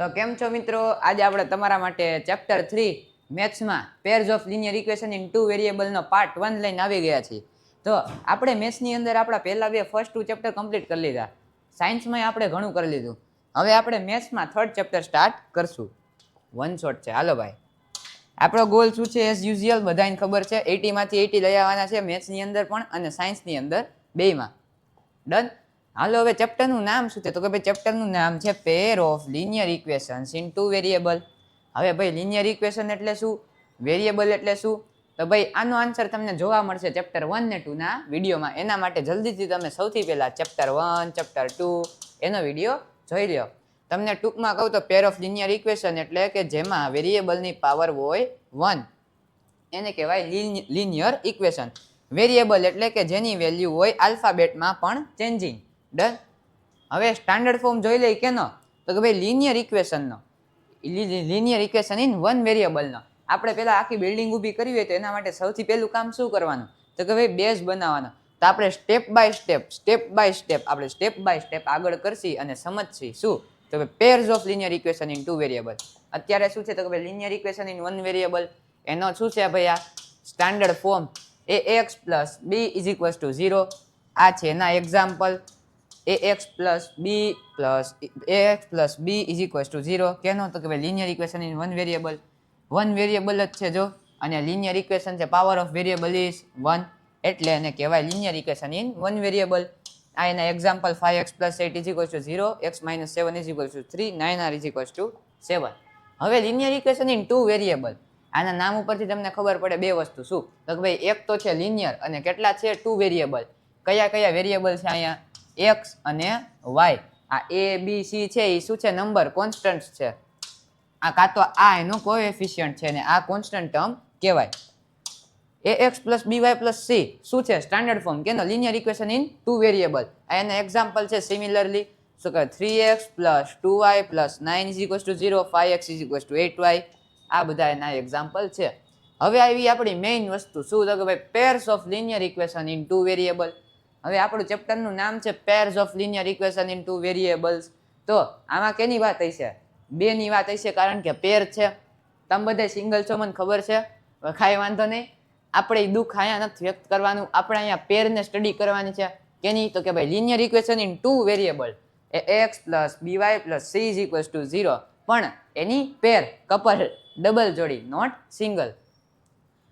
તો કેમ છો મિત્રો? આજે આપણે તમારા માટે ચેપ્ટર 3 મેથ્સમાં pairs of linear equation in two વેરિયેબલનો પાર્ટ 1 લઈને આવી ગયા છીએ. તો આપણે મેથ્સની અંદર આપણા પહેલા બે ફર્સ્ટ ટુ ચેપ્ટર કમ્પ્લીટ કરી લીધા. સાયન્સમાં આપણે ઘણું કરી લીધું. હવે આપણે મેથ્સમાં થર્ડ ચેપ્ટર સ્ટાર્ટ કરશું. વન શોટ છે. હાલો ભાઈ, આપણો ગોલ શું છે? એઝ યુઝ્યુઅલ બધાને ખબર છે, 80 માંથી 80 લઈ આવવાના છે મેથ્સની અંદર પણ અને સાયન્સની અંદર બેયમાં. ડન. હાલો, હવે ચેપ્ટરનું નામ શું છે? તો કે ભાઈ ચેપ્ટરનું નામ છે pair of linear equations in two variable. હવે ભાઈ લિનિયર ઇક્વેશન એટલે શું, વેરિયેબલ એટલે શું? તો ભાઈ આનો આન્સર તમને જોવા મળશે ચેપ્ટર 1 ને 2 ના વિડીયોમાં. એના માટે જલ્દીથી તમે સૌથી પહેલા ચેપ્ટર 1 ચેપ્ટર 2 એનો વિડીયો જોઈ લ્યો. તમને ટૂંકમાં કહું તો પેર ઓફ લિનિયર ઇક્વેશન એટલે કે જેમાં વેરિયેબલની પાવર હોય 1 એને કહેવાય લિનિયર ઇક્વેશન. વેરિયેબલ એટલે કે જેની વેલ્યુ હોય આલ્ફાબેટમાં પણ ચેન્જિંગ. ડન. હવે સ્ટાન્ડર્ડ ફોર્મ જોઈ લઈ કેનો? તો કે ભાઈ લિનિયર ઇક્વેશનનો, લિનિયર ઇક્વેશન ઇન વન વેરિયેબલનો. આપણે પહેલા આખી બિલ્ડિંગ ઊભી કરવી હોય તો એના માટે સૌથી પહેલું કામ શું કરવાનું? તો કે ભાઈ બેઝ બનાવવાનો. તો આપણે સ્ટેપ બાય સ્ટેપ આપણે સ્ટેપ બાય સ્ટેપ આગળ કરશી અને સમજશી શું? તો કે pairs of linear equation in two variable. અત્યારે શું છે? તો કે ભાઈ linear equation in one variable એનો શું છે ભાઈ? આ standard form ax plus b is equals to 0. આ છે એના example. ax plus b is equals to 0 કેનો? તો કે ભાઈ linear equation in one variable. One variable જ છે જો, અને લિનિયર ઇક્વેશન છે પાવર ઓફ વેરિયેબલ ઇઝ 1 એટલે એને કહેવાય linear equation in one variable. આ એના example 5x plus 8 is equals to 0, x minus 7 is equals to 3, 9r is equals to 7. હવે linear equation in two variable, આના નામ ઉપરથી તમને ખબર પડે બે વસ્તુ. શું? તો કે ભાઈ એક તો છે લિનિયર અને કેટલા છે? Two variable. કયા કયા વેરિયેબલ છે અહીંયા? x અને y. આ a b c છે એ શું છે? નંબર, કોન્સ્ટન્ટ છે. આ કાં તો આ એનો કોએફિશિયન્ટ છે ને આ કોન્સ્ટન્ટ ટર્મ કહેવાય. ax plus by plus c શું છે? સ્ટાન્ડર્ડ ફોર્મ કેનો? Linear equation in two variable. આ એના એક્ઝામ્પલ છે. સિમિલરલી શું કહે? 3x plus 2y plus 9 is equals to 0, 5x is equals to 8y. આ બધા એના એક્ઝામ્પલ છે. હવે આવી આપણી મેઇન વસ્તુ શું? તો કે ભાઈ pairs of linear equation in two variable. હવે આપણું ચેપ્ટરનું નામ છે pairs of linear equation in two variables. તો આમાં કેની વાત હશે? બેની વાત હશે, કારણ કે પેર છે. તમે બધા સિંગલ છો મને ખબર છે, ખાય વાંધો નહીં. આપણે દુઃખ અહીંયા નથી વ્યક્ત કરવાનું, આપણે અહીંયા પેરને સ્ટડી કરવાની છે. કેની? તો કે ભાઈ linear equation in two variable. ax plus by plus c is equals to 0, પણ એની પેર, કપલ, ડબલ જોડી, નોટ સિંગલ.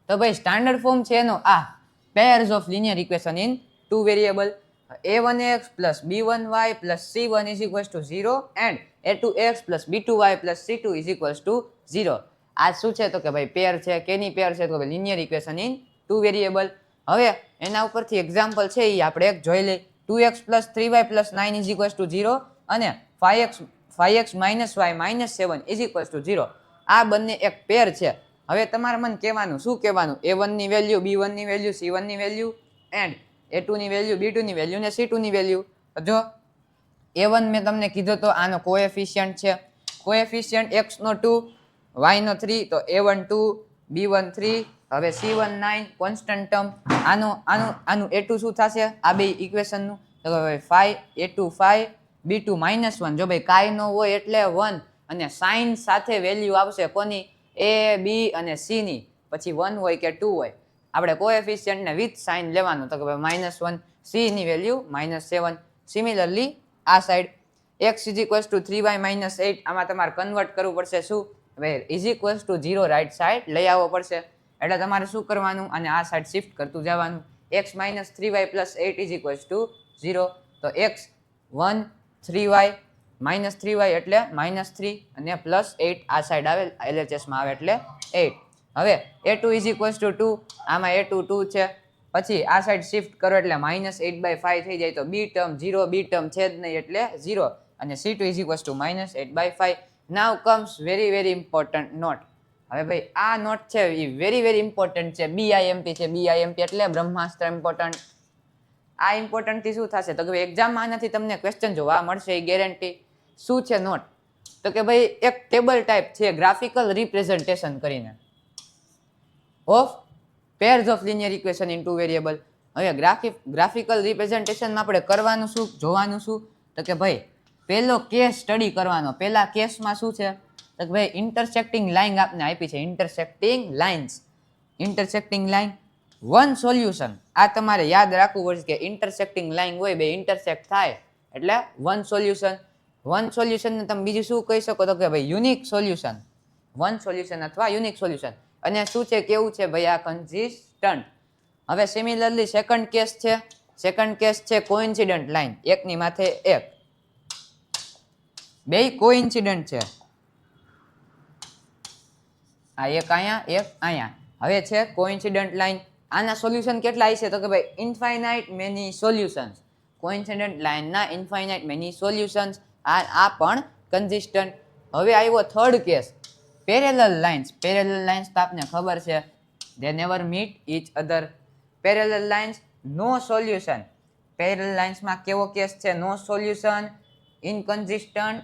તો ભાઈ સ્ટાન્ડર્ડ ફોર્મ છે એનો આ pairs of linear equation in two variable. a1x plus b1y plus c1 is equals to 0 and a2x plus b2y plus c2 is equals to 0. આ શું છે? તો કે ભાઈ પેર છે. કેની પેર છે? તો ભાઈ linear equation in two variable. હવે એના ઉપરથી એક્ઝામ્પલ છે એ આપણે એક જોઈ લઈએ. 2x plus 3y plus 9 is equals to 0 અને 5x minus y minus 7 is equals to 0. આ બંને એક પેર છે. હવે તમારે મને કહેવાનું, શું કહેવાનું? a1 ની વેલ્યુ, b1 ની વેલ્યુ, c1 ની વેલ્યુ એન્ડ a2 ની વેલ્યુ, b2 ની વેલ્યુ ને c2 ની વેલ્યુ. જો a1 મેં તમને કીધો તો આનો કોએફિશિયન્ટ છે. કોએફિશિયન્ટ x નો 2, y નો 3, તો a1 2, b1 3, હવે c1 9 કોન્સ્ટન્ટ ટર્મ. આનું a2 શું થશે? આ બે ઇક્વેશનનું તો ભાઈ 5 a2 5 b2 -1. જો ભાઈ કાંઈ ન હોય એટલે 1 અને સાઇન સાથે વેલ્યુ આવશે કોની? a b અને c ની. પછી 1 હોય કે 2 હોય, આપણે કોએફિશિયન્ટ ને વિથ સાઇન લેવાનું. તો કે ભાઈ -1, c ની વેલ્યુ -7. સિમિલરલી આ side x is equals two 3y -8, આમાં તમારે કન્વર્ટ કરવું પડશે. શું? ભાઈ is equals to 0 right side લઈ આવવો પડશે. એટલે તમારે શું કરવાનું? અને આ સાઈડ શિફ્ટ કરતું જવાનું. x - 3y + 8 is equals to 0. તો x 1 3y -3y એટલે -3 અને +8 આ સાઈડ આવે, LHS માં આવે એટલે 8. હવે a2 ઇઝ ઇક્વલ્સ ટુ 2, આમાં a2 2 છે. પછી આ સાઈડ શિફ્ટ કરો એટલે -8/5 થઈ જાય. તો b ટર્મ 0, b ટર્મ છે જ નહીં એટલે 0 અને c2 is equals to -8/5. Now comes very important note. હવે ભાઈ આ નોટ છે એ વેરી ઇમ્પોર્ટન્ટ છે. BIMP છે. BIMP એટલે બ્રહ્માસ્ત્ર ઇમ્પોર્ટન્ટ. આ ઇમ્પોર્ટન્ટ થી શું થશે? તો કે એક્ઝામમાં આનાથી તમને ક્વેશ્ચન જોવા મળશે એ ગેરંટી. શું છે નોટ? તો કે ભાઈ એક ટેબલ ટાઈપ છે ગ્રાફિકલ રિપ્રેઝન્ટેશન કરીને of pairs of linear equation in two variable. હવે ગ્રાફિકલ રિપ્રેઝન્ટેશનમાં આપણે કરવાનું શું, જોવાનું શું? તો કે ભાઈ પહેલો કેસ સ્ટડી કરવાનો. પહેલા કેસમાં શું છે તો કે ભાઈ ઇન્ટરસેક્ટિંગ લાઇન આપને આપી છે, ઇન્ટરસેક્ટિંગ લાઇન વન સોલ્યુશન. આ તમારે યાદ રાખવું પડશે કે ઇન્ટરસેક્ટિંગ લાઇન હોય, બે ઇન્ટરસેક્ટ થાય એટલે વન સોલ્યુશન. વન સોલ્યુશનને તમે બીજું શું કહી શકો તો કે ભાઈ યુનિક સોલ્યુશન, વન સોલ્યુશન અથવા યુનિક સોલ્યુશન. અને શું છે કેવું છે ભાઈ આ કન્સિસ્ટન્ટ. હવે સિમિલરલી સેકન્ડ કેસ છે કોઇન્સિડન્ટ લાઇન, એકની માથે એક, બે કોઇન્સિડન્ટ છે, આ એક અહીંયા એક અહીંયા. હવે છે કોઇન્સિડન્ટ લાઇન, આના સોલ્યુશન કેટલા હશે તો કે ભાઈ ઇન્ફાઇનાઇટ મેની સોલ્યુશન્સ. કોઇન્સિડન્ટ લાઇનના ઇન્ફાઇનાઇટ મેની સોલ્યુશન્સ. આ પણ કન્સિસ્ટન્ટ. હવે આવ્યો third case parallel lines. Parallel lines તો આપને ખબર છે, they never meet each other. Parallel lines no solution. Parallel લાઇન્સમાં કેવો કેસ છે? No solution, inconsistent.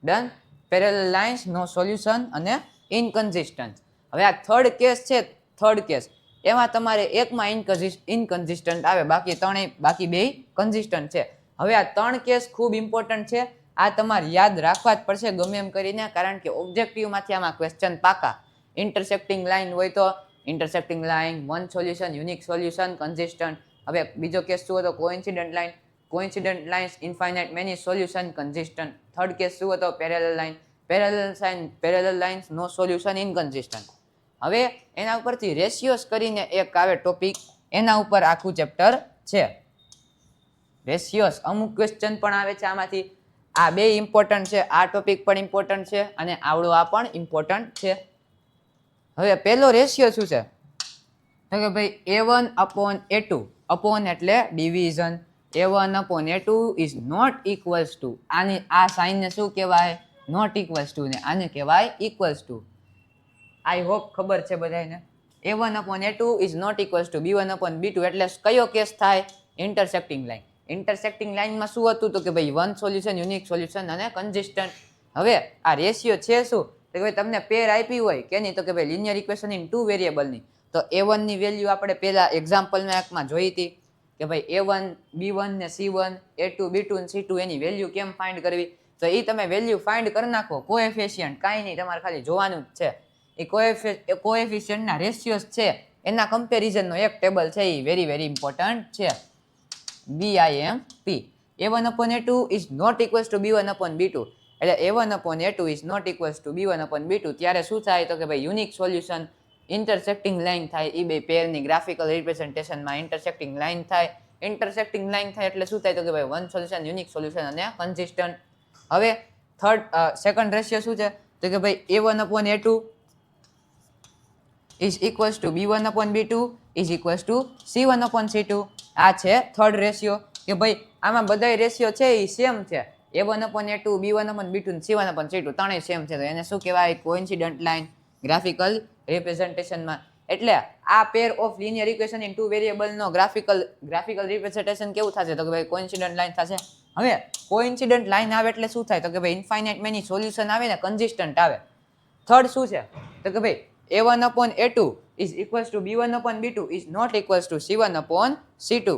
Done. Parallel lines no solution અને ઇનકન્સિસ્ટન્ટ. હવે આ થર્ડ કેસ છે, થર્ડ કેસ એમાં તમારે એકમાં ઇનકન્સિસ્ટન્ટ આવે, બાકી બે કન્સિસ્ટન્ટ છે. હવે આ ત્રણ કેસ ખૂબ ઇમ્પોર્ટન્ટ છે, આ તમારે યાદ રાખવા જ પડશે ગમે એમ કરીને, કારણ કે ઓબ્જેક્ટિવમાંથી આમાં ક્વેશ્ચન પાકા. ઇન્ટરસેક્ટિંગ લાઇન હોય તો intersecting line, one solution, unique solution, consistent. હવે બીજો કેસ શું હતો? Coincident lines, infinite many solution, consistent. Third case શું હતો? Parallel line, parallel lines, no solution, inconsistent. હવે એના ઉપરથી રેશિયોસ કરીને એક આવે ટોપિક, એના ઉપર આખું ચેપ્ટર છે. રેશિયોસ અમુક ક્વેશ્ચન પણ આવે છે આમાંથી. આ બે ઇમ્પોર્ટન્ટ છે, આ ટોપિક પણ ઇમ્પોર્ટન્ટ છે અને આવડો આ પણ ઇમ્પોર્ટન્ટ છે. હવે પહેલો રેશિયો શું છે તો કે ભાઈ A1/A2. અપોન એટલે division. A1/A2 is not equals to, આની આ સાઇનને શું કહેવાય? નોટ ઇક્વલ્સ ટુ, ને આને કહેવાય ઇક્વલ્સ ટુ. આઈ હોપ ખબર છે બધાને. A1/A2 is not equals to B1/B2 એટલે કયો કેસ થાય? Intersecting line. ઇન્ટરસેક્ટિંગ લાઇનમાં શું હતું તો કે ભાઈ વન સોલ્યુશન, યુનિક સોલ્યુશન અને કન્સિસ્ટન્ટ. હવે આ રેશિયો છે શું તો કે ભાઈ તમને પેર આપી હોય કે નહીં તો કે ભાઈ લિનિયર ઇક્વેશન ઇન ટુ વેરિયેબલની, તો A1 ની વેલ્યુ આપણે પહેલા એક્ઝામ્પલમાં એકમાં જોઈ હતી કે ભાઈ A1 B1 ને C1, A2 B2 ને C2 એની વેલ્યુ કેમ ફાઇન્ડ કરવી. તો એ તમે વેલ્યુ ફાઇન્ડ કરી નાખો. કોએફિશિયન્ટ કાંઈ નહીં, તમારે ખાલી જોવાનું જ છે. એ કોએફિશિયન્ટના રેશિયોસ છે એના કમ્પેરિઝનનો એક ટેબલ છે, એ વેરી વેરી ઇમ્પોર્ટન્ટ છે. BIMP. A1/A2 is not equals to B1/B2. એટલે A1/A2 is not equals to B1/B2 ત્યારે શું થાય તો કે ભાઈ યુનિક સોલ્યુશન, ઇન્ટરસેક્ટિંગ લાઇન થાય. એ બે પેરની ગ્રાફિકલ રિપ્રેઝન્ટેશનમાં ઇન્ટરસેક્ટિંગ લાઇન થાય. ઇન્ટરસેક્ટિંગ લાઇન થાય એટલે શું થાય તો કે ભાઈ વન સોલ્યુશન, યુનિક સોલ્યુશન અને કન્સિસ્ટન્ટ. હવે સેકન્ડ રેશિયો શું છે તો કે ભાઈ A1/A2 is equals to B1/B2 is equals to C1/C2. આ છે થર્ડ રેશિયો કે ભાઈ આમાં બધાય રેશિયો છે એ સેમ છે. A1/A2, B1/B2 અને C1/C2 ત્રણેય સેમ છે, તો એને શું કહેવાય? કોઇન્સિડન્ટ લાઇન ગ્રાફિકલ રિપ્રેઝન્ટેશનમાં. એટલે આ pair of linear equation in two વેરિયેબલનો ગ્રાફિકલ રિપ્રેઝન્ટેશન કેવું થશે તો કે ભાઈ કોઇન્સિડન્ટ લાઇન થશે. હવે કોઇન્સિડન્ટ લાઇન આવે એટલે શું થાય તો કે ભાઈ ઇન્ફાઇનાઇટ મેની સોલ્યુશન આવે ને કન્સિસ્ટન્ટ આવે. થર્ડ શું છે તો કે ભાઈ A1/A2 is equals to B1/B2 is not equals to C1/C2.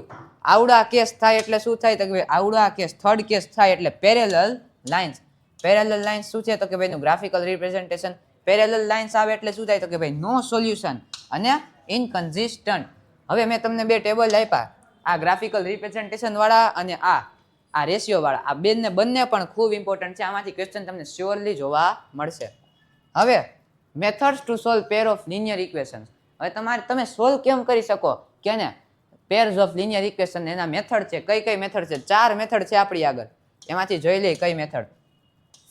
આવડા કેસ થાય એટલે શું થાય તો કે ભાઈ આવડા કેસ, થર્ડ કેસ થાય એટલે પેરેલલ લાઇન્સ. પેરેલલ લાઇન્સ શું છે તો કે ભાઈ નું ગ્રાફિકલ રિપ્રેઝન્ટેશન. પેરેલલ લાઇન્સ આવે એટલે શું થાય તો કે ભાઈ નો સોલ્યુશન અને ઇનકન્સિસ્ટન્ટ. હવે મેં તમને બે ટેબલ આપ્યા, આ ગ્રાફિકલ રિપ્રેઝન્ટેશન વાળા અને આ રેશિયો વાળા. આ બંને પણ ખૂબ ઇમ્પોર્ટન્ટ છે, આમાંથી ક્વેશ્ચન તમને શ્યોરલી જોવા મળશે. હવે methods to solve pair of linear equations. હવે તમે સોલ્વ કેમ કરી શકો કે ને પેર્સ ઓફ લિનિયર ઇક્વેશન, એના મેથડ છે. કઈ મેથડ છે? 4 મેથડ છે આપણી આગળ, એમાંથી જોઈ લઈએ કઈ મેથડ.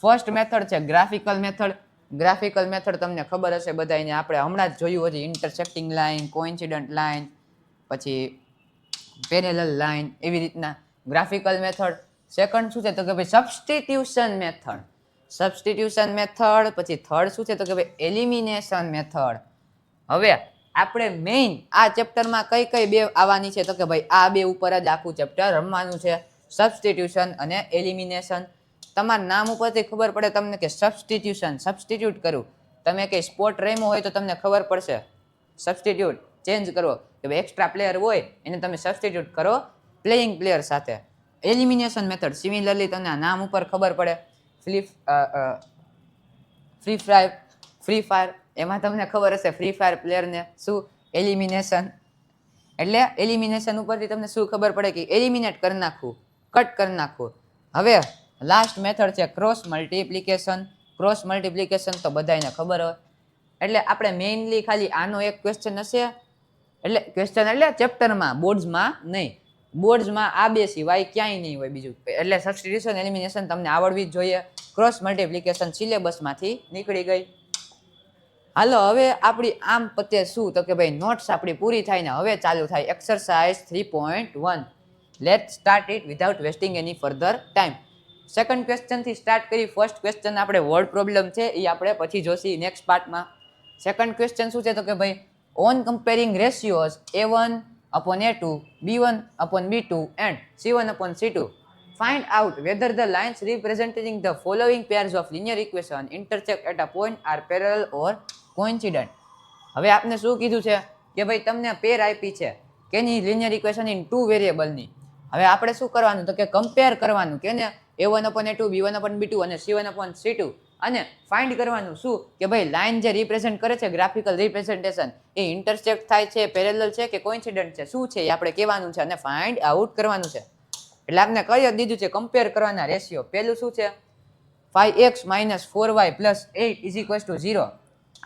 ફર્સ્ટ મેથડ છે ગ્રાફિકલ મેથડ. ગ્રાફિકલ મેથડ તમને ખબર હશે બધાને, આપણે હમણાં જ જોયું હતી. ઇન્ટરસેક્ટિંગ લાઇન, કોઇન્સિડન્ટ લાઇન, પછી પેરેલલ લાઇન, એવી રીતના ગ્રાફિકલ મેથડ. સેકન્ડ શું છે તો કે ભાઈ સબસ્ટિટ્યુશન મેથડ. Substitution method. પછી થર્ડ શું છે તો કે ભાઈ એલિમિનેશન મેથડ. હવે આપણે મેઇન આ ચેપ્ટરમાં કઈ બે આવવાની છે તો કે ભાઈ આ બે ઉપર જ આખું ચેપ્ટર રમવાનું છે, સબસ્ટિટ્યુશન અને એલિમિનેશન. તમારા નામ ઉપરથી ખબર પડે તમને કે સબસ્ટિટ્યુટ કરું. તમે કંઈ સ્પોર્ટ રમ્યો હોય તો તમને ખબર પડશે. સબસ્ટિટ્યુટ ચેન્જ કરો કે ભાઈ એક્સ્ટ્રા પ્લેયર હોય એને તમે સબસ્ટિટ્યુટ કરો પ્લેઇંગ પ્લેયર સાથે. એલિમિનેશન મેથડ સિમિલરલી તમને આ નામ ઉપર ખબર પડે ફ્રી ફાયર એમાં તમને ખબર હશે ફ્રી ફાયર પ્લેયરને શું એલિમિનેશન એટલે એલિમિનેશન ઉપરથી તમને શું ખબર પડે કે એલિમિનેટ કરી નાખવું કટ કરી નાખવું. હવે લાસ્ટ મેથડ છે ક્રોસ મલ્ટિપ્લિકેશન તો બધાને ખબર હોય એટલે આપણે મેઇનલી ખાલી આનો એક ક્વેશ્ચન હશે એટલે ચેપ્ટરમાં બોર્ડ્સમાં નહીં બોર્ડ્સમાં આ બે સિવાય ક્યાંય નહીં હોય બીજું એટલે સબસ્ટિટ્યુશન એલિમિનેશન તમને આવડવી જ જોઈએ. ક્રોસ મલ્ટિપ્લિકેશન સિલેબસમાંથી નીકળી ગઈ. હાલો હવે આપણી આમ પતે શું તો કે ભાઈ નોટ્સ આપણી પૂરી થાય ને હવે ચાલુ થાય exercise 3.1 let start it without wasting any further time. Second ક્વેશ્ચનથી સ્ટાર્ટ કરી ફર્સ્ટ ક્વેશ્ચન આપણે વર્ડ પ્રોબ્લેમ છે એ આપણે પછી જોશી નેક્સ્ટ પાર્ટમાં. સેકન્ડ ક્વેશ્ચન શું છે તો કે ભાઈ on comparing ratios A1/A2 B1/B2 and C1/C2 find out whether the lines representing the following pairs of linear equation intersect at a point are parallel or coincident. હવે આપને શું કીધું છે કે ભાઈ તમને પેર આપી છે કેની લિનિયર ઇક્વેશન ઇન 2 વેરિયેબલની. હવે આપણે શું કરવાનું તો કે કમ્પેર કરવાનું કે ને A1/A2 B1/B2 અને C1/C2 અને ફાઇન્ડ કરવાનું શું કે ભાઈ લાઈન જે રિપ્રેઝેન્ટ કરે છે ગ્રાફિકલ રિપ્રેઝન્ટેશન એ ઇન્ટરસેક્ટ થાય છે પેરેલલ છે કે કોઇન્સિડન્ટ છે શું છે એ આપણે કહેવાનું છે અને ફાઇન્ડ આઉટ કરવાનું છે. એટલે આપણે કહી દીધું છે કમ્પેર કરવાના રેશિયો. પહેલું શું છે 5x - 4y + 8 = 0.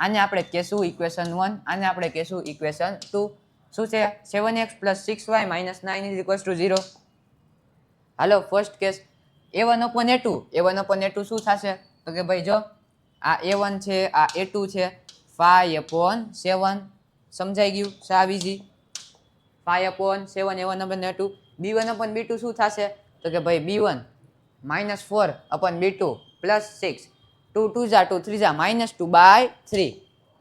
આને આપણે કહેશું ઇક્વેશન 1 આને આપણે કહેશું ઇક્વેશન 2. શું છે 7x + 6y - 9 = 0. હાલો ફર્સ્ટ કેસ A1/A2 શું થશે તો કે ભાઈ જો આ A1 છે આ A2 છે 5/7 સમજાઈ ગયું સાવ ઈઝી 5/7 A1/A2. B1/B2 શું થશે તો કે ભાઈ B1 - 4/B2 + 6 2 2 જા 2 3 જા -2/3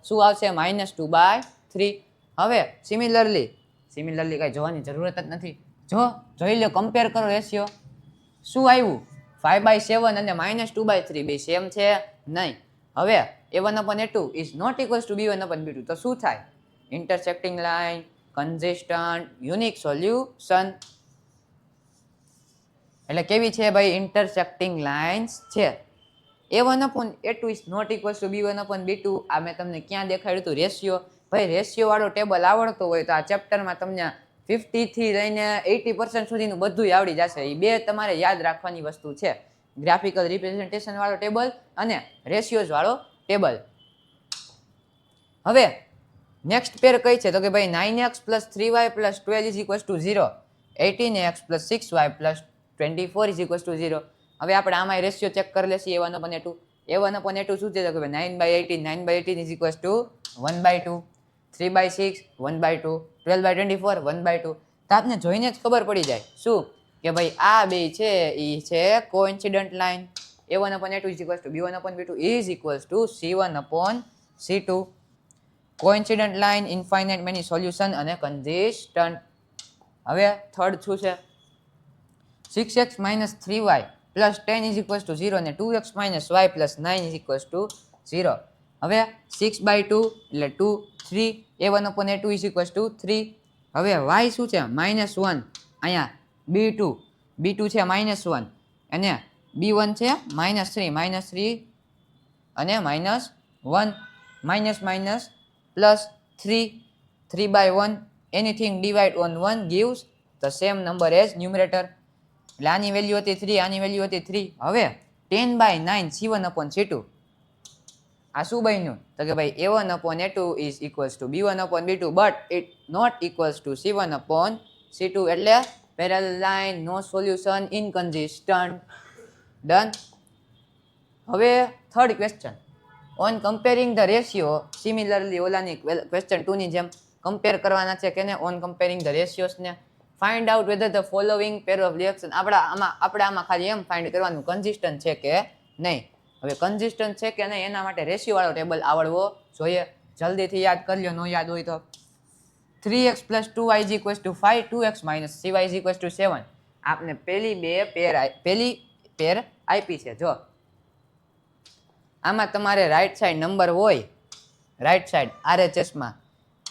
શું આવશે -2/3. હવે સિમિલરલી કઈ જોવાની જરૂરત જ નથી જોઈ લો કમ્પેર કરો રેશિયો શું આવ્યું 5/7 અને -2/3 બે સેમ છે નહીં. હવે A1/A2 is not equals to B1/B2 તો શું થાય intersecting line consistent unique solution. એટલે કેવી છે ભાઈ ઇન્ટરસેક્ટિંગ લાઇન્સ છે. A1/A2 is not equals to B1/B2 આ મેં તમને ક્યાં દેખાડ્યું હતું રેશિયો. ભાઈ રેશિયો વાળો ટેબલ આવડતો હોય તો આ ચેપ્ટરમાં તમને 50 થી લઈને 80% સુધીનું બધું આવડી જશે. એ બે તમારે યાદ રાખવાની વસ્તુ છે ગ્રાફિકલ રિપ્રેઝન્ટેશન વાળો ટેબલ અને રેશિયોઝ વાળો ટેબલ. હવે નેક્સ્ટ પેર કઈ છે તો કે ભાઈ 9x + 3y + 12 = 0 18x + 6y + 24 = 0. હવે આપણે આમાં રેશિયો ચેક કરી લેશી A1/A2 શું છે તો કે 9/18 = 1/2 3/6 1/2 12/24 1/2. તો આપને જોઈને જ ખબર પડી જાય શું કે ભાઈ આ બે છે એ છે coincident line. A1/A2 = B1/B2 = C1/C2. Coincident line infinite many solution અને કન્સિસ્ટન્ટ. હવે થર્ડ શું છે 6x - 3y + 10 = 0 અને 2x - y + 9 = 0. હવે 6/2 એટલે 2 3 A1/A2 = 3. હવે y શું છે -1 અહીંયા B2 છે -1 અને B1 છે -3 અને -1 -3 3/1 anything divide on 1 gives the same number as numerator. એટલે આની વેલ્યુ હતી 3 આની વેલ્યુ હતી 3. હવે 10/9 C1/C2 આ શું બન્યું તો કે ભાઈ A1/A2 is equals to B1/B2 but it not equals to C1/C2 એટલે parallel line no solution inconsistent. Done. હવે third question on comparing the ratio similarly ઓલાની ક્વેશ્ચન 2 ની જેમ કમ્પેર કરવાના છે કે ને ઓન કમ્પેરિંગ ધ રેશિયોસ ને find out whether the following pair of reaction. આપણે આમાં ખાલી એમ ફાઇન્ડ કરવાનું કન્સિસ્ટન્ટ છે કે નહીં. હવે કન્સિસ્ટન્ટ છે કે નહીં એના માટે રેશિયો વાળો ટેબલ આવડવો જોઈએ. જલ્દીથી યાદ કરી લો, નો યાદ હોય તો 3x + 2y = 5 2x - 3y = 7. આપને પહેલી પેર આપી છે. જો આમાં તમારે રાઈટ સાઈડ નંબર હોય રાઈટ સાઈડ RHS માં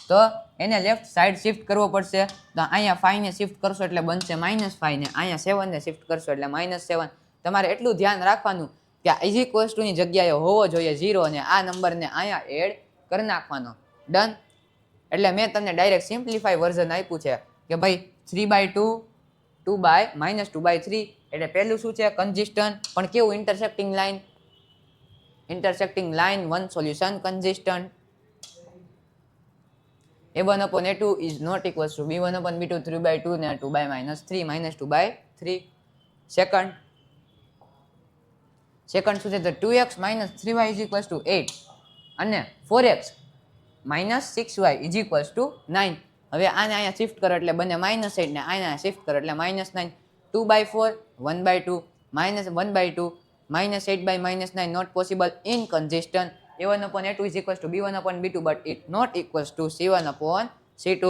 તો એને લેફ્ટ સાઈડ શિફ્ટ કરવો પડશે. તો અહીંયા 5 ને શિફ્ટ કરશો એટલે બનશે -5 ને અહીંયા 7 ને શિફ્ટ કરશો એટલે -7. તમારે એટલું ધ્યાન રાખવાનું કે આ ઇઝ ઇક્વલ્સ ટુ ની જગ્યાએ હોવો જોઈએ 0 અને આ નંબરને અહીંયા એડ કરી નાખવાનો. ડન. એટલે મેં તમને ડાયરેક્ટ સિમ્પ્લિફાઈ વર્ઝન આપ્યું છે કે ભાઈ 3/2 2/-2/3 એટલે પહેલું શું છે કન્સિસ્ટન્ટ, પણ કેવું intersecting line 1 solution consistent. a1/a2 is not equals to b1/b2 3/2 ને 2/-3 -2/3. સેકન્ડ શું છે તો 2x - 3y is equals to 8 અને 4x - 6y is equals to 9. હવે આને અહીંયા શિફ્ટ કરો એટલે બને -8 ને અહીંયા શિફ્ટ કરો એટલે -9. 2/4 1/2 -1/2 -8/-9 not possible, inconsistent. a1/a2 is equals to b1/b2 but it not equals to c1/c2.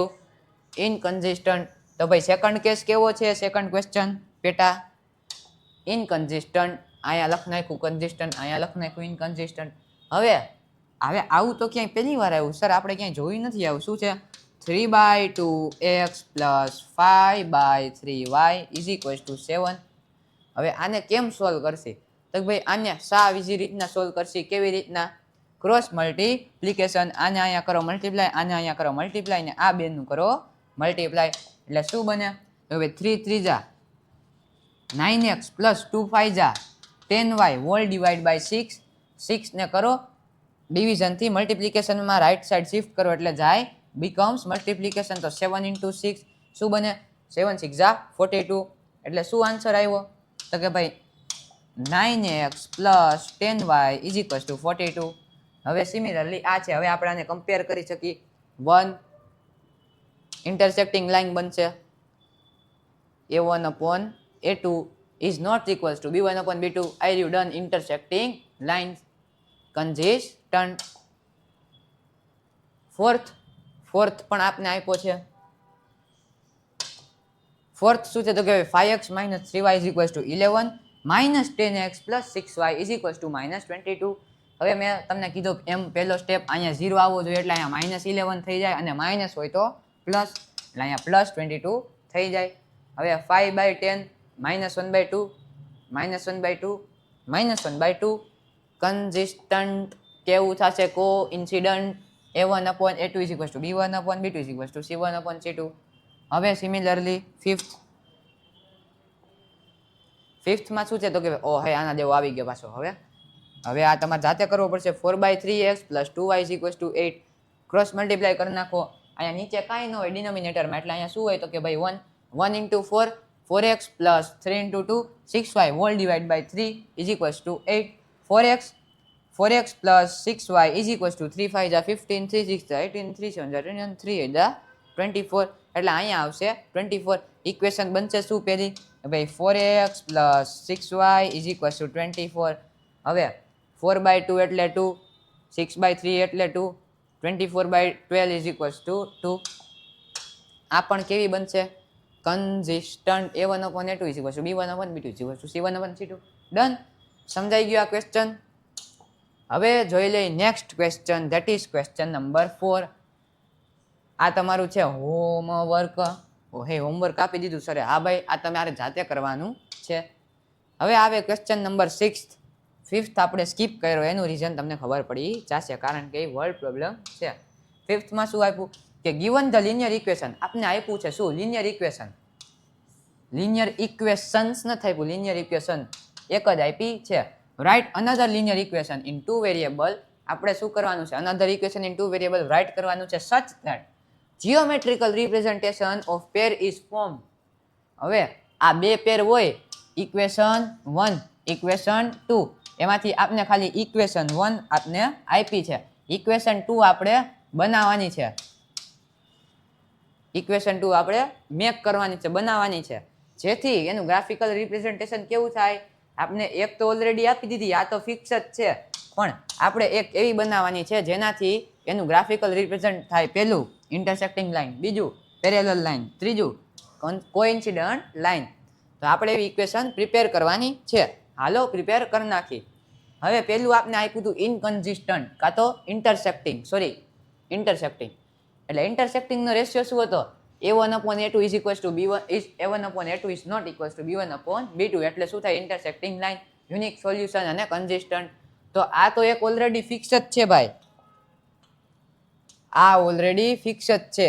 inconsistent. તો ભાઈ સેકન્ડ કેસ કેવો છે? સેકન્ડ ક્વેશ્ચન પેટા inconsistent. અહીંયા લખ નાખ્યું કન્સિસ્ટન્ટ, અહીંયા લખ નાખ્યું ઇનકન્સિસ્ટન્ટ. હવે આવું તો ક્યાંય પહેલી વાર આવ્યું સર, આપણે ક્યાંય જોયું નથી. આવું શું છે? 3/2x + 5/3y is equals to 7. હવે આને કેમ સોલ્વ કરશે? તો ભાઈ આને સાવ ઈઝી રીતના સોલ્વ કરશે. કેવી રીતના? Cross multiplication. આને અહીંયા કરો મલ્ટીપ્લાય, આને અહીંયા કરો મલ્ટીપ્લાય ને આ બેનું કરો મલ્ટીપ્લાય. એટલે શું બને? હવે 3 3 જા 9x + 2 5 જા 10y હોલ ડિવાઈડ બાય 6. 6 ને કરો ડિવિઝનથી મલ્ટીપ્લિકેશનમાં રાઈટ સાઈડ શિફ્ટ કરો એટલે જાય બીકમ્સ મલ્ટીપ્લિકેશન. તો 7 × 6 શું બને? 7 6 જા 42. એટલે શું આન્સર આવ્યો? તો કે ભાઈ 9x + 10y is equals to 42. હવે સિમિલરલી આ છે. હવે આપણે આને કમ્પેર કરી શકીએ. 1 ઇન્ટરસેક્ટિંગ લાઇન બનશે a1/a2 is not equals to b1/b2. are you done? intersecting lines consistent. fourth પણ આપને આપ્યો છે. fourth શું છે તો કે 5x - 3y is equals to 11 -10x + 6y is equals to -22. હવે મેં તમને કીધું એમ પહેલો સ્ટેપ અહીંયા 0 આવવો જોઈએ એટલે અહીંયા -11 થઈ જાય અને માઇનસ હોય તો પ્લસ, એટલે અહીંયા +22 થઈ જાય. હવે 5/10 -1/2 -1/2 કન્સિસ્ટન્ટ કેવું થશે? Coincident. a1/a2 is equals to b1/b2 is equals to c1/c2. હવે સિમિલરલી ફિફ્થમાં શું છે તો કે હે આના જેવો આવી ગયો પાછો. હવે આ તમારે જાતે કરવો પડશે. 4/3x + 2y is equals to 8. Cross multiply કરી નાખો. અહીંયા નીચે કાંઈ ન હોય ડિનોમિનેટરમાં, એટલે અહીંયા શું હોય તો કે ભાઈ 1 × 4 4x + 3 × 2 6y whole divide by 3 is equals to 8. 4x + 6y is equals to 3 5 જા 15 3 6 જા 18 3 7 જા 21 3 8 જા 24. એટલે અહીંયા આવશે 24. ઇક્વેશન બનશે શું પહેલી? ભાઈ 4x + 6y is equals to 24. હવે 4/2 એટલે 2, 6/3 એટલે 2, 24/12 is equals to 2. આ પણ કેવી બનશે? Consistent. a1/a2 is equals to b1/b2 is equals to c1/c2. Done. સમજાઈ ગયું આ ક્વેશ્ચન? હવે જોઈ લઈએ next question, that is question number 4. આ તમારું છે હોમવર્ક. હોમવર્ક આપી દીધું સરે? હા ભાઈ, આ તમારે જાતે કરવાનું છે. હવે આવે ક્વેશ્ચન નંબર 6. ફિફ્થ આપણે સ્કીપ કર્યો એનું રીઝન તમને ખબર પડી જશે, કારણ કે એ વર્ડ પ્રોબ્લેમ છે. ફિફ્થમાં શું આપ્યું કે ગિવન ધ લિનિયર ઇક્વેશન. આપને આપ્યું છે શું? Linear equation. લિનિયર ઇક્વેશન્સ નથી આપ્યું, લિનિયર ઇક્વેશન એક જ આપી છે. Right another linear equation in 2 variable. આપણે શું કરવાનું છે? Another equation in 2 variable right કરવાનું છે such that geometrical representation of pair is form. હવે આ બે પેર હોય, ઇક્વેશન 1 ઇક્વેશન 2, એમાંથી આપને ખાલી ઇક્વેશન 1 આપને આપી છે, ઇક્વેશન 2 આપણે બનાવવાની છે. ઇક્વેશન 2 આપણે મેક કરવાની છે, બનાવવાની છે, જેથી એનું ગ્રાફિકલ રિપ્રેઝન્ટેશન કેવું થાય? આપને એક તો ઓલરેડી આપી દીધી, આ તો ફિક્સ જ છે, પણ આપણે એક એવી બનાવવાની છે જેનાથી એનું ગ્રાફિકલ રિપ્રેઝન્ટ થાય. પહેલું ઇન્ટરસેક્ટિંગ લાઇન, બીજું પેરેલલ લાઇન, ત્રીજું કોઇન્સિડન્ટ લાઇન. તો આપણે એવી ઇક્વેશન પ્રિપેર કરવાની છે. હાલો પ્રિપેર કરી નાખી. હવે પહેલું આપને આપ્યું હતું ઇનકન્સિસ્ટન્ટ કાં તો ઇન્ટરસેક્ટિંગ. એટલે ઇન્ટરસેક્ટિંગનો રેશિયો શું હતો a1/a2 is equals to b1 is a1/a2 is not equals to b1/b2 એટલે શું થાય ઇન્ટરસેક્ટિંગ લાઈન યુનિક સોલ્યુશન અને કન્સિસ્ટન્ટ તો આ તો એક ઓલરેડી ફિક્સ જ છે ભાઈ આ ઓલરેડી ફિક્સ જ છે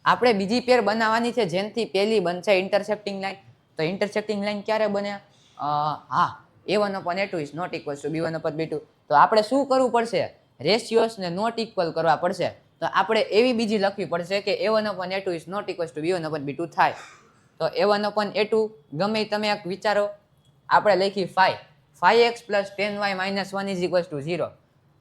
આપણે બીજી પેર બનાવવાની છે જેનથી પહેલી બનશે ઇન્ટરસેક્ટિંગ લાઈન તો ઇન્ટરસેક્ટિંગ લાઈન ક્યારે બને હા a1/a2 is not equals to b1/b2 તો આપણે શું કરવું પડશે રેશિયોસને નોટ ઇક્વલ કરવા પડશે તો આપણે એવી બીજી લખવી પડશે કે a1/a2 is not equals to b1/b2 થાય તો a1/a2 ગમે તમે એક વિચારો આપણે લખી 5x + 10y - 1 is equals to 0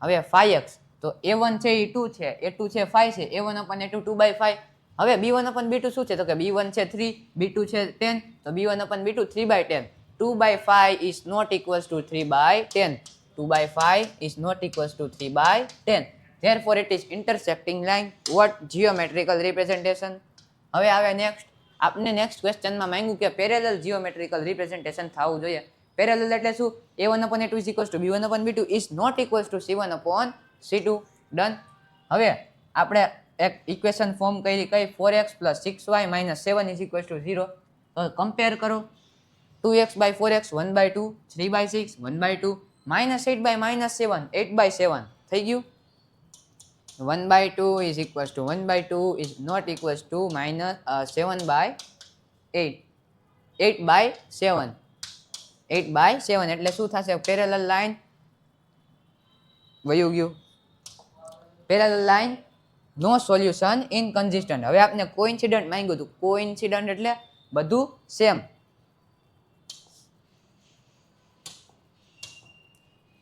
હવે 5x તો a1 છે એ 2 છે a2 છે 5 છે a1/a2 2/5 હવે b1/b2 શું છે તો કે b1 છે 3 b2 છે 10 તો b1/b2 3/10 2/5 is not equals to 3/10 2/5 is not equals to 3/10 therefore it is intersecting line what geometrical representation હવે આવે નેક્સ્ટ આપને નેક્સ્ટ ક્વેશ્ચનમાં માંગ્યું કે પેરેલલ જીઓમેટ્રિકલ રિપ્રેઝન્ટેશન થવું જોઈએ પેરેલલ એટલે શું a1/a2 is equals to b1/b2 is not equals to c1/c2 done હવે આપણે એક ઇક્વેશન ફોર્મ કરી કઈ 4x + 6y - 7 is equals to 0 તો કમ્પેર કરો 2x by 4x 1/2 3/6 1/2 -8 by -7 8/7 થઈ ગયું 1/2 is equals to 1/2 is not equals to -7/8 8/7 8/7 એટલે શું થશે પેરેલલ લાઈન વયું ગયું પેરેલલ લાઈન નો સોલ્યુશન ઇનકન્સિસ્ટન્ટ હવે આપને કોઇન્સિડન્ટ માંગ્યું હતું કોઇન્સિડન્ટ એટલે બધું સેમ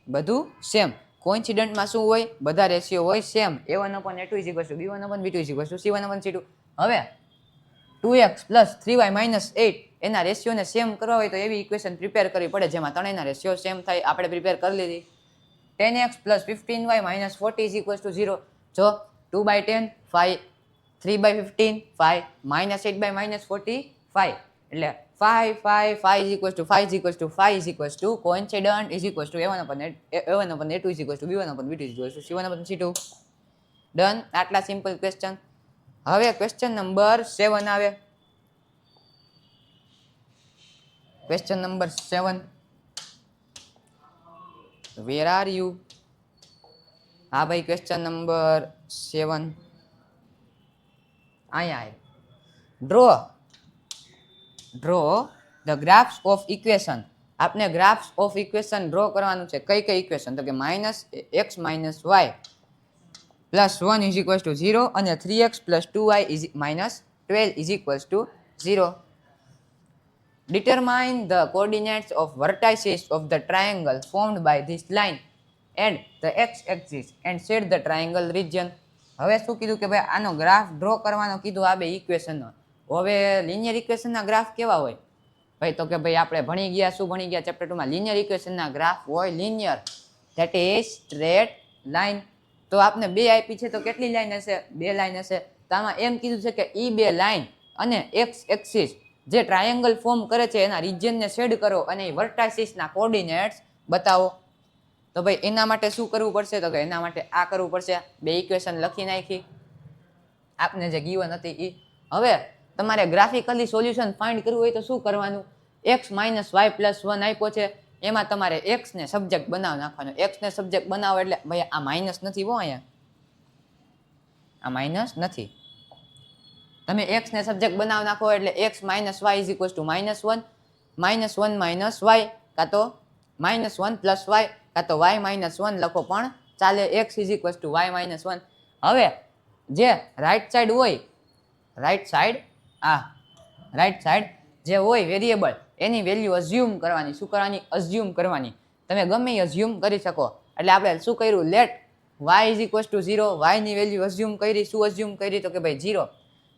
બધું સેમ કોઇન્સિડન્ટમાં શું હોય બધા રેશિયો હોય same a1/a2 is equals to b1/b2 is equals to c1/c2 હવે 2x + 3y - 8 એના રેશિયોને સેમ કરવા હોય તો એવી ઇક્વેશન પ્રિપેર કરવી પડે જેમાં ત્રણેયના રેશિયો સેમ થાય આપણે પ્રિપેર કરી લીધી 10x + 15y - 40 is equals to 0 જો 2/10 5 3/15 5 -8 by -40 5 એટલે 5 5 5 is equals to 5 is equals to 5 is equals to coincident is equals to a1/a2 is equals to b1/b2 is equals to c1/c2 done આટલા simple question હવે question number 7 આવે question number 7 where are you હા ભાઈ question number 7 અહીંયા draw the graphs of equation આપને graphs of equation draw કરવાનું છે કઈ કઈ ઇક્વેશન તો કે -x - y + 1 is equals to 0 અને 3x + 2y is -12 is equals to 0 determine the coordinates of vertices of the triangle formed by this line and the x-axis and set the triangle region હવે શું કીધું કે ભાઈ આનો graph draw કરવાનો કીધું આ બે ઇક્વેશનનો હવે લિનિયર ઇક્વેશનના ગ્રાફ કેવા હોય ભાઈ તો કે ભાઈ આપણે ભણી ગયા શું ભણી ગયા ચેપ્ટર 2 માં લિનિયર ઇક્વેશનના ગ્રાફ હોય linear that is straight line તો આપને બે આપી છે તો કેટલી લાઈન હશે બે લાઈન હશે તો આમાં એમ કીધું છે કે ઈ બે લાઈન અને એક્સ એક્સિસ જે ટ્રાયેંગલ ફોર્મ કરે છે એના રિજિયનને શેડ કરો અને વર્ટાઇસિસના કોઓર્ડિનેટ્સ બતાવો તો ભાઈ એના માટે શું કરવું પડશે તો કે એના માટે આ કરવું પડશે બે ઇક્વેશન લખી નાખી આપને જે ગિવન હતી એ હવે તમારે ગ્રાફિકલી સોલ્યુશન ફાઇન્ડ કરવું હોય તો શું કરવાનું x - y + 1 આપ્યો છે એમાં તમારે x ને સબ્જેક્ટ બનાવી નાખવાનો x ને સબ્જેક્ટ બનાવો એટલે ભાઈ આ માઇનસ નથી હો અહીંયા આ માઇનસ નથી તમે x ને સબ્જેક્ટ બનાવી નાખો એટલે x - y = -1 -1 - y કાં તો -1 + y કાં તો y - 1 લખો પણ ચાલે x = y - 1 હવે જે રાઈટ સાઈડ હોય રાઈટ સાઈડ જે હોય વેરિયેબલ એની વેલ્યુ અઝ્યુમ કરવાની શું કરવાની અઝ્યુમ કરવાની તમે ગમે એ અઝ્યુમ કરી શકો એટલે આપણે શું કર્યું લેટ y = 0 y ની વેલ્યુ અઝ્યુમ કરી શું અઝ્યુમ કરી તો કે ભાઈ 0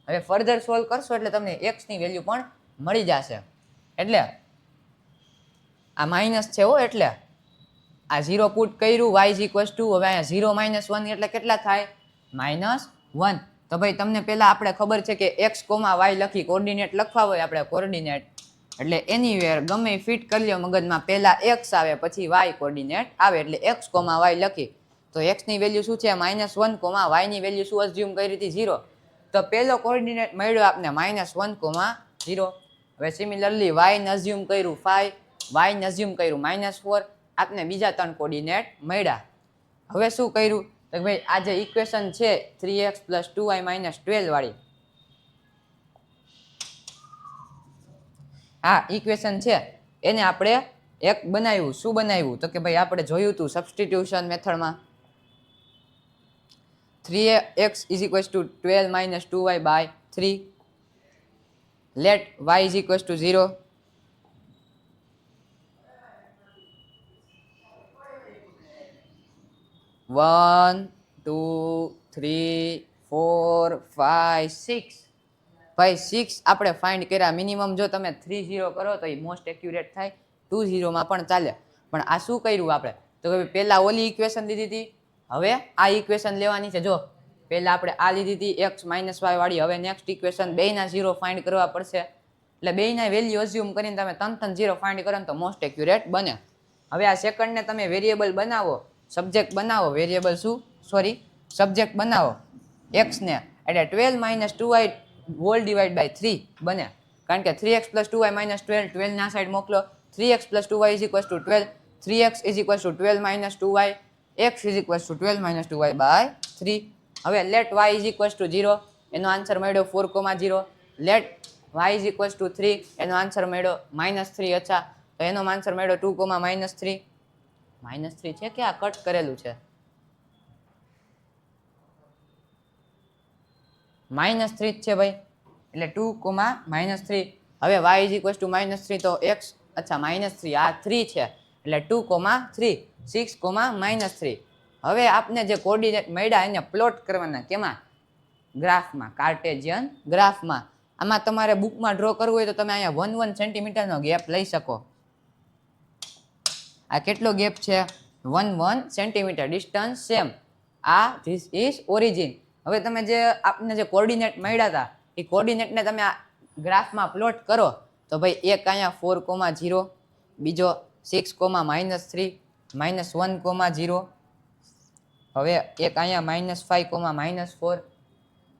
હવે ફર્ધર સોલ્વ કરશો એટલે તમને x ની વેલ્યુ પણ મળી જશે એટલે આ માઇનસ છે હો એટલે આ 0 પુટ કર્યું y = હવે અહીંયા 0 - 1 એટલે કેટલા થાય -1 તો ભાઈ તમને પહેલા આપણે ખબર છે કે x, y લખી કોઓર્ડિનેટ લખવા હોય આપણે કોઓર્ડિનેટ એટલે એનીવેર ગમે ફિટ કરી લ્યો મગજમાં પહેલા x આવે પછી y કોઓર્ડિનેટ આવે એટલે x, y લખી તો x ની વેલ્યુ શું છે -1, y ની વેલ્યુ શું અઝ્યુમ કરી હતી 0. તો પહેલો કોઓર્ડિનેટ મળ્યો આપને -1, 0. હવે સિમિલરલી y ને અઝ્યુમ કર્યું 5, y ને અઝ્યુમ કર્યું -4, આપને બીજા 3 કોઓર્ડિનેટ મળ્યા. હવે શું કર્યું તો ભાઈ આ જે ઇક્વેશન છે 3x + 2y - 12 વાળી, આ ઇક્વેશન છે એને આપણે એક બનાવ્યું. શું બનાવ્યું તો કે ભાઈ આપણે જોયું હતું સબસ્ટિટ્યુશન મેથડમાં 3x = 12 - 2y / 3, let y = 0. One, 2, 3, 4, 5, 6. ભાઈ 6 આપણે ફાઇન્ડ કર્યા. મિનિમમ જો તમે 30 કરો તો એ મોસ્ટ એક્યુરેટ થાય, 20 માં પણ ચાલે. પણ આ શું કર્યું આપણે તો કે પહેલા ઓલી ઇક્વેશન લીધી હતી, હવે આ ઇક્વેશન લેવાની છે. જો પહેલા આપણે આ લીધી હતી x - y વાળી, હવે નેક્સ્ટ ઇક્વેશન બેયના 0 ફાઇન્ડ કરવા પડશે. એટલે બેયના વેલ્યુ અઝ્યુમ કરીને તમે 3 0 ફાઇન્ડ કરો ને તો મોસ્ટ એક્યુરેટ બને. હવે આ સેકન્ડને તમે વેરિયેબલ બનાવો, સબ્જેક્ટ બનાવો, વેરિયેબલ શું સોરી સબ્જેક્ટ બનાવો x ને, એટલે 12 - 2y હોલ ડિવાઈડ બાય 3 બને. કારણ કે 3x + 2y - 12, 12 ના સાઈડ મોકલો. 3x + 2y = 12, 3x = 12 - 2y, x = 12 - 2y / 3. હવે લેટ y = 0, એનો આન્સર મળ્યો 4, 0. લેટ y = 3, એનો આન્સર મળ્યો -3. અચ્છા, તો એનો આન્સર મળ્યો 2, -3. -3 છે કે આ કટ કરેલું છે? -3 જ છે ભાઈ, એટલે 2, -3. હવે y = -3 તો x, અચ્છા -3, આ 3 છે એટલે 2, 3, 6, -3. હવે આપને જે કોઓર્ડિનેટ મળ્યા એને પ્લોટ કરવાના. કેમાં? ગ્રાફમાં, કાર્ટેશિયન ગ્રાફમાં. આમાં તમારે બુકમાં ડ્રો કરવું હોય તો તમે અહીંયા 1 સેન્ટીમીટરનો ગેપ લઈ શકો. આ કેટલો ગેપ છે? 1 સેન્ટીમીટર. Distance same. આ ધીસ ઇઝ ઓરિજિન. હવે તમે જે આપને જે કોઓર્ડિનેટ મળ્યા હતા એ કોઓર્ડિનેટને તમે આ ગ્રાફમાં પ્લોટ કરો તો ભાઈ એક અહીંયા 4, 0, બીજો 6, -3, -1, 0. હવે એક અહીંયા -5, -4,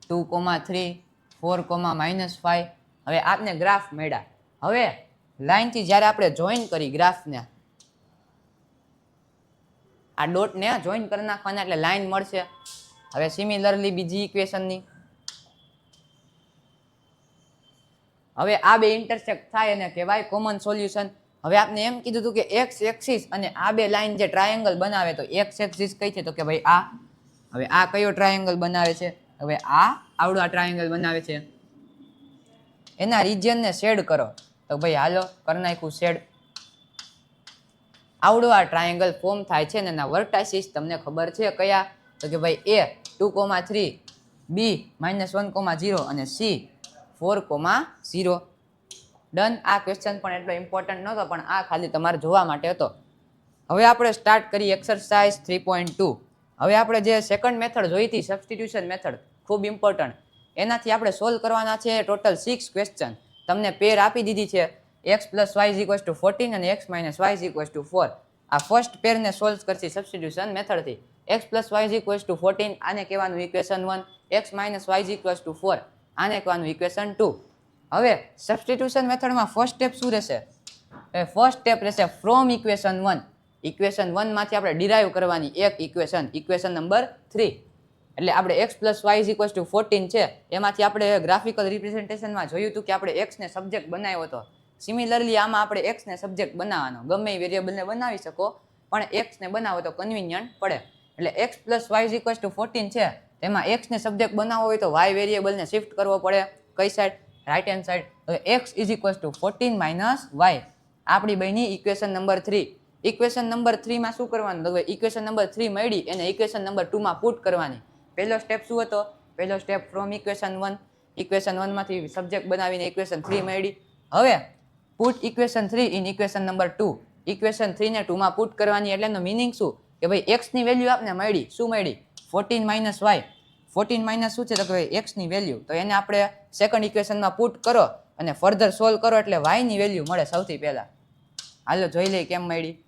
2, 3, 4, -5. હવે આપને ગ્રાફ મળ્યા. હવે લાઈનથી જ્યારે આપણે જોઈન કરી ગ્રાફને, આ ડોટને જોઈન કરી નાખવાના એટલે લાઈન મળશે. હવે સિમિલરલી બીજી ઇક્વેશનની, હવે આ બે ઇન્ટરસેક્ટ થાય અને કહેવાય કોમન સોલ્યુશન. હવે આપને એમ કીધું હતું કે x એક્સિસ અને આ બે લાઈન જે ટ્રાયેંગલ બનાવે, તો x એક્સિસ કઈ છે તો કે ભાઈ આ. હવે આ કયો ટ્રાયેંગલ બનાવે છે? હવે આ આવડો આ ટ્રાયેંગલ બનાવે છે. એના રિજિયનને શેડ કરો તો ભાઈ હાલો કરી નાખ્યું શેડ. આવડો આ ટ્રાયેંગલ ફોર્મ થાય છે ને એના વર્ટાઇસિસ તમને ખબર છે કયા તો કે ભાઈ a 2, 3, b -1, 0 અને c 4, 0. ડન. આ ક્વેશ્ચન પણ એટલો ઇમ્પોર્ટન્ટ નહોતો પણ આ ખાલી તમારે જોવા માટે હતો. હવે આપણે સ્ટાર્ટ કરી એક્સરસાઇઝ 3.2. હવે આપણે જે સેકન્ડ મેથડ જોઈ હતી સબસ્ટિટ્યુશન મેથડ, ખૂબ ઇમ્પોર્ટન્ટ, એનાથી આપણે સોલ્વ કરવાના છે ટોટલ 6 ક્વેશ્ચન. તમને પેર આપી દીધી છે x + y = 14 અને x - y = 4. આ ફર્સ્ટ પેરને સોલ્વ કરશી સબસ્ટિટ્યુશન મેથડથી. x + y = 14, આને કહેવાનું ઇક્વેશન 1, x - y = 4, આને કહેવાનું ઇક્વેશન 2. હવે સબસ્ટિટ્યુશન મેથડમાં ફર્સ્ટ સ્ટેપ શું રહેશે? ફર્સ્ટ સ્ટેપ રહેશે ફ્રોમ ઇક્વેશન 1. ઇક્વેશન 1 માંથી આપણે ડિરાઈવ કરવાની એક ઇક્વેશન નંબર 3. એટલે આપણે x + y = 14 છે, એમાંથી આપણે ગ્રાફિકલ રિપ્રેઝન્ટેશનમાં જોયું હતું કે આપણે x ને સબ્જેક્ટ બનાવ્યો હતો. સિમિલરલી આમાં આપણે x ને સબ્જેક્ટ બનાવવાનો. ગમે એ વેરિયેબલને બનાવી શકો પણ x ને બનાવો તો કન્વિનિયન્ટ પડે. એટલે x + y = 14 છે, તેમાં x ને સબ્જેક્ટ બનાવવો હોય તો y વેરિયેબલને શિફ્ટ કરવો પડે. કઈ સાઈડ? Right hand side. તો x = 14 - y આપણી બની ઇક્વેશન નંબર 3. ઇક્વેશન નંબર 3 માં શું કરવાનું? તો ઇક્વેશન નંબર 3 મળી એને ઇક્વેશન નંબર 2 માં પુટ કરવાની. પહેલો સ્ટેપ શું હતો? પહેલો સ્ટેપ ફ્રોમ ઇક્વેશન 1. ઇક્વેશન 1 માંથી સબ્જેક્ટ બનાવીને ઇક્વેશન 3 મળી. હવે put equation 3 in equation number 2. Equation 3 ને 2 માં પુટ કરવાની. એટલે એનો મીનિંગ શું કે ભાઈ x ની વેલ્યુ આપને મળી. શું મળી? 14 - y. 14 શું છે તો કે x ની વેલ્યુ, તો એને આપણે સેકન્ડ ઇક્વેશનમાં પુટ કરો અને ફર્ધર સોલ્વ કરો એટલે y ની વેલ્યુ મળે સૌથી પહેલા. હાલો જોઈ લઈએ કેમ મળી.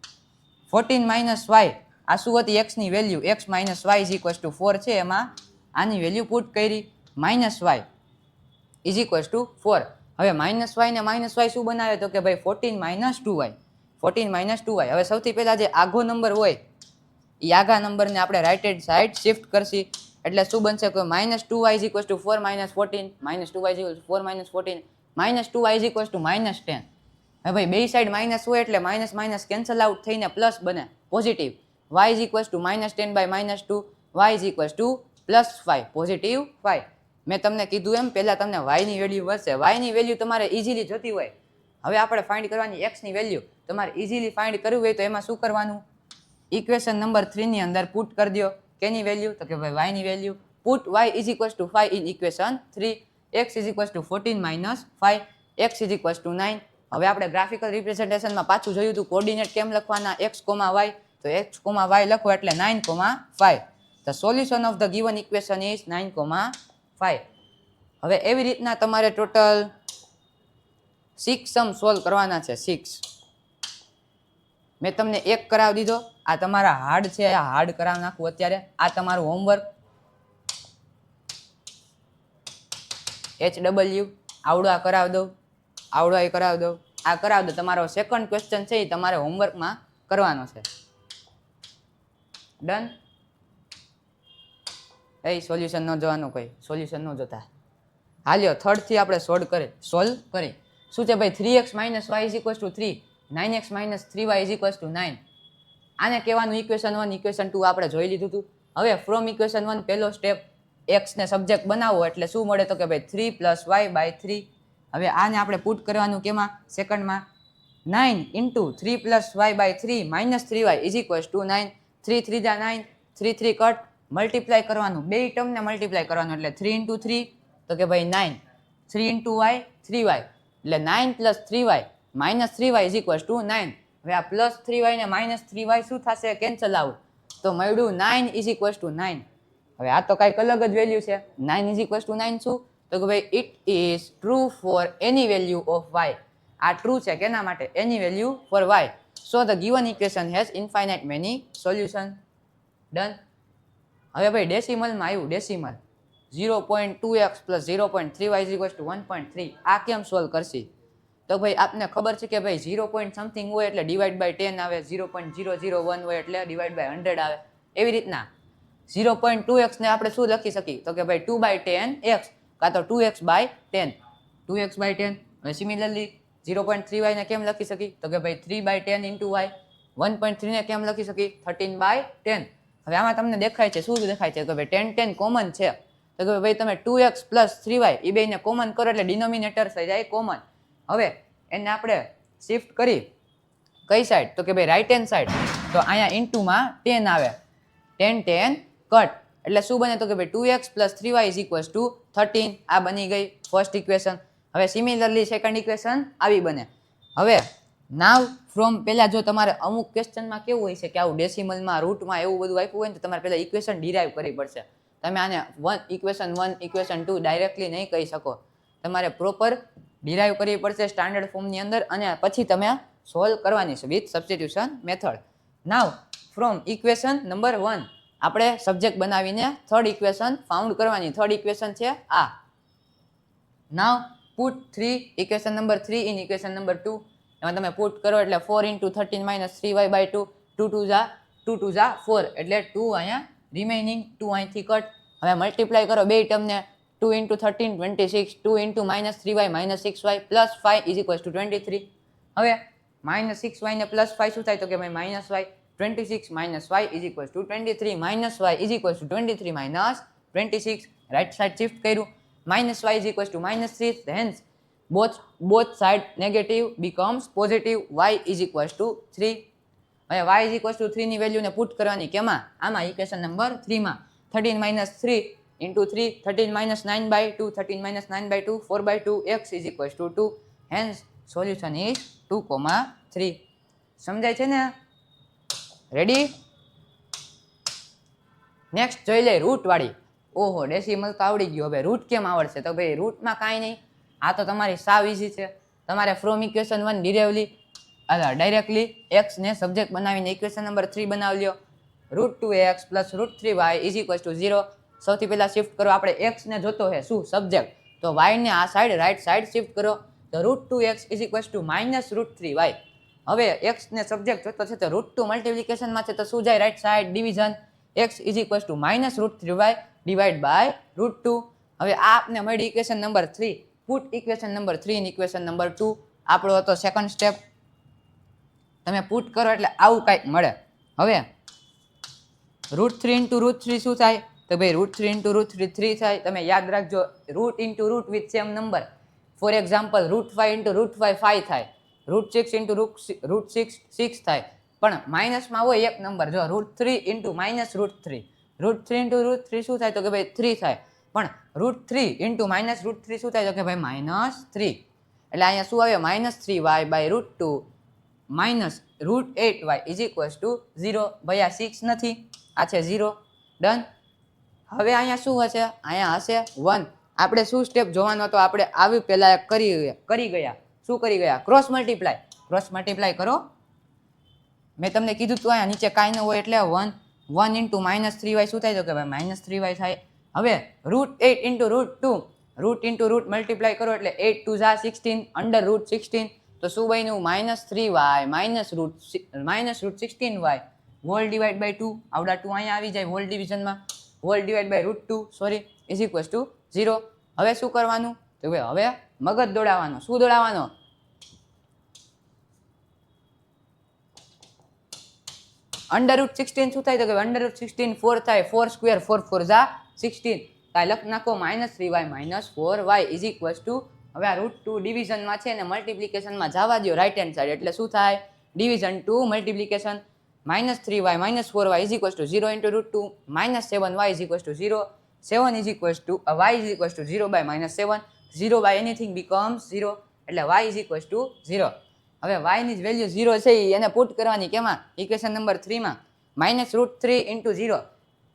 14 - y આ શું હતી એક્સની value x minus y is equals to 4 છે એમાં આની વેલ્યુ પુટ કરી minus y is equals to 4 હવે માઇનસ વાય ને માઇનસ વાય શું બનાવે તો કે ભાઈ 14 માઇનસ 2y 14 માઇનસ 2y હવે સૌથી પહેલાં જે આઘો નંબર હોય એ આઘા નંબરને આપણે રાઇટ હેન્ડ સાઈડ શિફ્ટ કરશી એટલે શું બનશે કે minus 2y is equals to 4 minus 14 minus 2y is equals 4 minus 14 minus 2y is equals to minus 10 હવે ભાઈ બે સાઈડ માઇનસ હોય એટલે માઇનસ માઇનસ કેન્સલ આઉટ થઈને પ્લસ બને positive y is equals to minus 10 by minus 2 y is equals to plus 5 positive 5 મેં તમને કીધું એમ પહેલાં તમને y ની વેલ્યુ મળશે y ની વેલ્યુ તમારે ઇઝીલી જોતી હોય હવે આપણે ફાઇન્ડ કરવાની x ની વેલ્યુ તમારે ઇઝીલી ફાઇન્ડ કરવી હોય તો એમાં શું કરવાનું ઇક્વેશન નંબર 3 ની અંદર પુટ કરી દો કેની વેલ્યુ તો કે ભાઈ y ની value put y is equals two 5 in equation 3 x is equals two 14 minus 5 x is equals to 9 હવે આપણે ગ્રાફિકલ રિપ્રેઝન્ટેશનમાં પાછું જોયું હતું કોઓર્ડિનેટ કેમ લખવાના x, y તો x, y લખો એટલે 9, 5 the solution of the given equation is 9, 5 હવે એવી રીતના તમારે ટોટલ 6 સમ સોલ્વ કરવાના છે 6 મેં તમને એક કરાવી દીધો આ તમારા હાર્ડ છે આ હાર્ડ કરાવી નાખું અત્યારે આ તમારું હોમવર્ક HW આવડો આ કરાવી દઉં આવડો એ કરાવી દઉં આ કરાવી દો તમારો સેકન્ડ ક્વેશ્ચન છે એ તમારે હોમવર્કમાં કરવાનો છે ડન એ સોલ્યુશન ન જોવાનું કોઈ સોલ્યુશન ન જોતા હાલ્યો થર્ડ થી આપણે સોલ્વ કરી શું છે ભાઈ 3x minus y is equals to 3 9x minus 3y is equals to 9 આને કહેવાનું ઇક્વેશન 1 ઇક્વેશન 2 આપણે જોઈ લીધું હતું હવે ફ્રોમ ઇક્વેશન 1 પહેલો સ્ટેપ x ને સબ્જેક્ટ બનાવવો એટલે શું મળે તો કે ભાઈ 3 પ્લસ y બાય 3 હવે આને આપણે પુટ કરવાનું કેમાં સેકન્ડમાં 9 into 3 plus y by 3 minus 3y is equals to 9 3 3 જા 9 3 3 કટ મલ્ટીપ્લાય કરવાનું બે ટર્મને મલ્ટીપ્લાય કરવાનું એટલે 3 ઇન્ટુ 3 તો કે ભાઈ 9 3 ઇન્ટુ y 3y એટલે 9 plus 3y minus 3y is equals to 9 હવે આ પ્લસ 3y ને માઇનસ 3y શું થશે કેન્સલ આઉટ તો મળ્યું 9 ઇઝ ઇક્વલ્સ ટુ 9 હવે આ તો કાંઈક અલગ જ વેલ્યુ છે 9 ઇઝ ઇક્વલ્સ ટુ 9 શું તો કે ભાઈ it is true for any value of y આ ટ્રુ છે કેના માટે any value for y so the given equation has infinite many solution done હવે ભાઈ ડેસિમલમાં આવ્યું decimal 0.2x plus 0.3y is equals to 1.3 આ કેમ સોલ્વ કરશી તો ભાઈ આપને ખબર છે કે ભાઈ 0 પોઈન્ટ સમથિંગ હોય એટલે ડિવાઈડ બાય 10 આવે 0.001 હોય એટલે ડિવાઈડ બાય 100 આવે એવી રીતના 0.2x ને આપણે શું લખી શકીએ તો કે ભાઈ 2/10x કાં તો 2x બાય 10 2x બાય 10 હવે સિમિલરલી 0.3y ને કેમ લખી શકીએ તો કે ભાઈ 3/10 ઇન્ટુ y 1.3 ને કેમ લખી શકીએ 13/10 હવે આમાં તમને દેખાય છે શું દેખાય છે કે ભાઈ 10 કોમન છે તો કે ભાઈ તમે 2x પ્લસ 3y એ બેને કોમન કરો એટલે ડિનોમિનેટર થઈ જાય કોમન હવે એને આપણે શિફ્ટ કરી કઈ સાઈડ તો કે ભાઈ રાઈટ હેન્ડ સાઈડ તો અહીંયા ઇન્ટુમાં 10 આવે 10 કટ એટલે શું બને તો કે ભાઈ 2x plus 3y is equals two 13 આ બની ગઈ ફર્સ્ટ ઇક્વેશન હવે સિમિલરલી સેકન્ડ ઇક્વેશન આવી બને હવે નાવ ફ્રોમ પહેલા જો તમારે અમુક ક્વેશ્ચનમાં કેવું હોય છે કે આવું ડેસિમલમાં રૂટમાં એવું બધું આપ્યું હોય ને તો તમારે પહેલા ઇક્વેશન ડિરાઈવ કરવી પડશે તમે આને ઇક્વેશન 1 ઇક્વેશન 2 ડાયરેક્ટલી નહીં કહી શકો તમારે પ્રોપર ડિરાઈવ કરવી પડશે સ્ટાન્ડર્ડ ફોર્મની અંદર અને પછી તમે સોલ્વ કરવાની છે with substitution method now from equation number 1 આપણે સબ્જેક્ટ બનાવીને થર્ડ ઇક્વેશન ફાઉન્ડ કરવાની થર્ડ ઇક્વેશન છે આ now put 3 equation number 3 in equation number 2 એમાં તમે પુટ કરો એટલે 4 ઇન્ટુ 13 માઇનસ 3y બાય 2 2 2 જા 4 એટલે 2 અહીંયા રિમેઇનિંગ 2 અહીંથી કટ હવે મલ્ટીપ્લાય કરો બે ટર્મને 2 into 13 26 2 into minus 3y minus 6y plus 5 is equals to 23 હવે minus 6y ને plus 5 શું થાય તો કે ભાઈ minus y 26 minus y is equals to 23 minus y is equals to 23 minus 26 right side shift કર્યું minus y is equals to minus 3 hence both side negative becomes positive y is equals to 3 હવે y is equals to 3 ની value ને put કરવાની કેમાં આમાં equation number 3 માં 13 minus 3 into 3 13 minus 9 by 2 13 minus 9 by 2 4 by 2 x is equals to 2 hence solution is 2,3 સમજાય છે ને રેડી નેક્સ્ટ જોઈ લે રૂટ વાળી ઓહો ડેસિમલ તો આવડી ગયો હવે રૂટ કેમ આવડશે તો ભાઈ રૂટમાં કાંઈ નહીં આ તો તમારી સાવ ઈઝી છે તમારે ફ્રોમ ઇક્વેશન 1 ડિરેવલી ડાયરેક્ટલી x ને સબ્જેક્ટ બનાવીને ઇક્વેશન નંબર 3 બનાવી લ્યો √2x plus √3y is equal to 0. સૌથી પહેલા શિફ્ટ કરો આપણે x ને જોતો છે શું સબ્જેક્ટ, તો y ને આ સાઈડ રાઈટ સાઈડ શિફ્ટ કરો તો √2x is equal to minus √3y. હવે x ને સબ્જેક્ટ જોતો છે તો √2 મલ્ટિપ્લિકેશનમાં છે તો શું જાય right side division, x is equal to minus √3y divide by √2. હવે આ આપને મળી equation number 3. Put equation number 3 in equation number 2. આપણો હતો સેકન્ડ સ્ટેપ. તમે પુટ કરો એટલે આવું કંઈક મળે. હવે √3 ઇન્ટુ √3 શું થાય તો ભાઈ √3 ઇન્ટુ √3 3 થાય. તમે યાદ રાખજો root into root with same number. For example √5 into √5 5 થાય, √6 ઇન્ટુ √6 6 થાય. પણ માઇનસમાં હોય એક નંબર, જો √3 ઇન્ટુ માઇનસ √3, √3 ઇન્ટુ √3 શું થાય તો કે ભાઈ 3 થાય. પણ √3 ઇન્ટુ માઇનસ √3 શું થાય તો કે ભાઈ -3. એટલે અહીંયા શું આવે -3y by √2 minus √8y is equal to 0. ભાઈ આ 6 નથી, આ છે 0. ડન. હવે અહીંયા શું હશે, અહીંયા હશે 1. આપણે શું સ્ટેપ જોવાનો હતો, આપણે આવી પહેલા કરી ગયા. શું કરી ગયા? Cross multiply. ક્રોસ મલ્ટીપ્લાય કરો. મેં તમને કીધું તું અહીંયા નીચે કાંઈ ન હોય એટલે 1 ઇન્ટુ -3y શું થાય તો કે ભાઈ -3y થાય. હવે √8 into √2, root into root multiply કરો એટલે 8 2 ઝા 16 અંડર √16. તો શું બન્યું -3y -√16y hall divide by 2. આવડા 2 અહીંયા આવી જાય હોલ ડિવિઝનમાં, whole divide by √2 sorry is equal to 0. હવે શું કરવાનું તો હવે મગજ દોડાવવાનો. શું દોડાવવાનો? અંડર √16 શું થાય તો કે અંડર √16 4 થાય, 4 સ્ક્વેર 4 4 ઝા 16. કાંઈ લખ નાખો -3y -4y is equal two. હવે આ √2 ડિવિઝનમાં છે ને મલ્ટિપ્લિકેશનમાં જવા દો રાઈટ હેન્ડ સાઈડ એટલે શું થાય division 2 multiplication -3y -4y is equal to 0 into √2 -7y is equal to 0. 7 is equal to y is equal to 0 by -7. 0 by anything becomes 0 એટલે y ઇઝ ઇક્વલ ટુ 0. હવે y ની value 0 છે એને put કરવાની કેમાં ઇક્વેશન નંબર 3 માં -√3 into 0.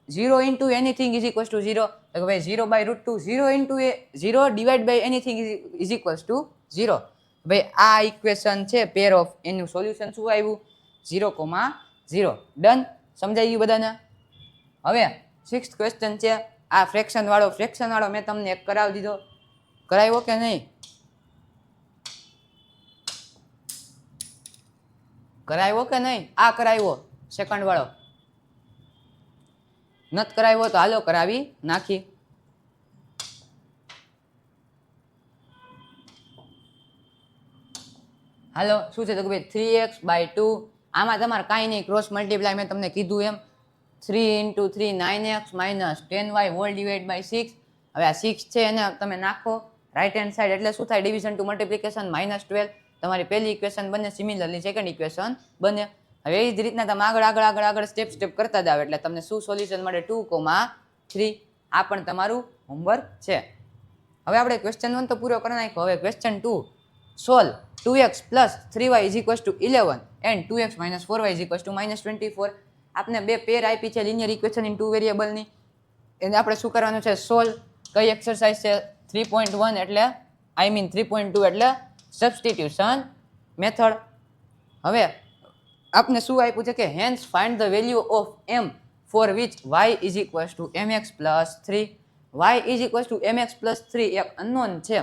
0 into anything is equal to 0 તો કે ભાઈ 0 by √2 0 into 0 divide by anything is equal to 0. ભાઈ આ ઇક્વેશન છે પેર ઓફ, એનું સોલ્યુશન શું આવ્યું 0,0. ડન. સમજાઈ ગયું બધાને? હવે 6th ક્વેશ્ચન છે આ ફ્રેક્શન વાળો મેં તમને એક કરાવી દીધો. કરાવ્યો કે નહીં? કરાવ્યો કે નહીં? આ કરાવ્યો સેકન્ડ વાળો નથી કરાવ્યો તો હાલો કરાવી નાખી. હાલો શું છે તો કે ભાઈ 3x બાય 2. આમાં તમારે કાંઈ નહીં, ક્રોસ મલ્ટીપ્લાય મેં તમને કીધું એમ 3 into 3 9x minus 10y whole divide by 6. હવે આ 6 છે એને તમે નાખો રાઈટ હેન્ડ સાઈડ એટલે શું થાય ડિવિઝન ટુ મલ્ટિપ્લિકેશન -12. તમારી પહેલી ઇક્વેશન બને, સિમિલરલી સેકન્ડ ઇક્વેશન બને. હવે એ જ રીતના તમે આગળ સ્ટેપ કરતા જાવ એટલે તમને શું સોલ્યુશન મળે 2,3. આ પણ તમારું હોમવર્ક છે. હવે આપણે ક્વેશ્ચન 1 તો પૂરો કરી નાખ્યો. હવે question 2 solve 2x plus 3y is equal to 11 and 2x minus 4y is equal to -24. આપને બે પેર આપી છે લિનિયર ઇક્વેશન ઇન 2 વેરિયેબલની. એને આપણે શું કરવાનું છે સોલ્વ. કઈ એક્સરસાઇઝ છે 3.1 એટલે 3.2 એટલે સબસ્ટિટ્યુશન મેથડ. હવે આપને શું આપ્યું છે કે hence find the value of m for which y is equal to mx plus 3. y is equal to mx plus 3 એક અનનોન છે.